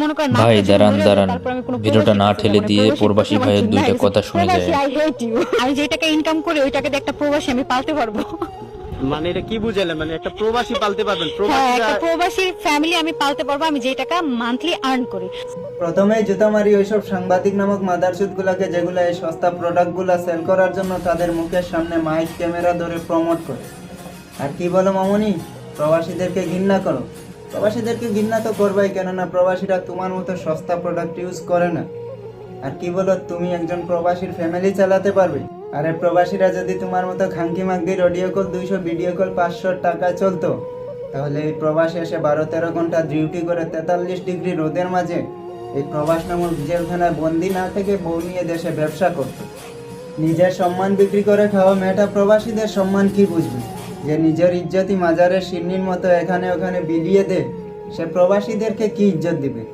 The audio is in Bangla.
মনে করেন ভাই মাত্র দাঁড়ান যখন হয়ে যায়, দাঁড়ান, তারপর আমি কোনো ভিডিওটা প্রবাসীর না কাছে ঠেলে যাবো না। দিয়ে প্রবাসীর প্রবাসী কাছে আমার ভাইয়ের ঘৃণা দুইটা হয়ে কথা গেছে। শুনে প্রবাসী, যায়। I hate you। আমি যে টাকা ইনকাম করি ওই টাকা দিয়ে একটা প্রবাসী আমি পালতে পারবো। মানে এটা কি বুঝালেন? মানে একটা প্রবাসী পালতে পারবেন? হ্যাঁ, প্রবাসীরা একটা প্রবাসীর ফ্যামিলি আমি পালতে পারবো আমি যে টাকা মান্থলি আর্ন করি। প্রথমেই জুতা মারি ওইসব সাংবাদিক নামক মাদারচুদ গুলাকে, যেগুলো এই সস্তা প্রোডাক্ট গুলা সেল করার জন্য তাদের মুখের সামনে মাইক ক্যামেরা ধরে প্রমোট করে। আর কি বলো মামনি, প্রবাসীদেরকে ঘৃণা করো? প্রবাসীদেরকে ঘৃণা তো করবাই, কেননা প্রবাসীরা তোমার মতো সস্তা প্রোডাক্ট ইউজ করে না। আর কি বলো, তুমি একজন প্রবাসীর ফ্যামিলি চালাতে পারবে? আরে প্রবাসীরা যদি তোমার মতো খাঙ্কি মাঙ্কির অডিও কল 200, ভিডিও কল 500 টাকায় চলতো, তাহলে এই প্রবাসে এসে 12-13 ঘন্টা ডিউটি করে 43 ডিগ্রি রোদের মাঝে এই প্রবাস নামক জেলখানায় বন্দি না থেকে বউ নিয়ে দেশে ব্যবসা করত। নিজের সম্মান বিক্রি করে খাওয়া মেয়েটা প্রবাসীদের সম্মান কি বুঝবে? যে নিজের ইজ্জতই মাজারের শিরনির মতো এখানে ওখানে বিলিয়ে দে, সে প্রবাসীদেরকে কি ইজ্জত দিবে?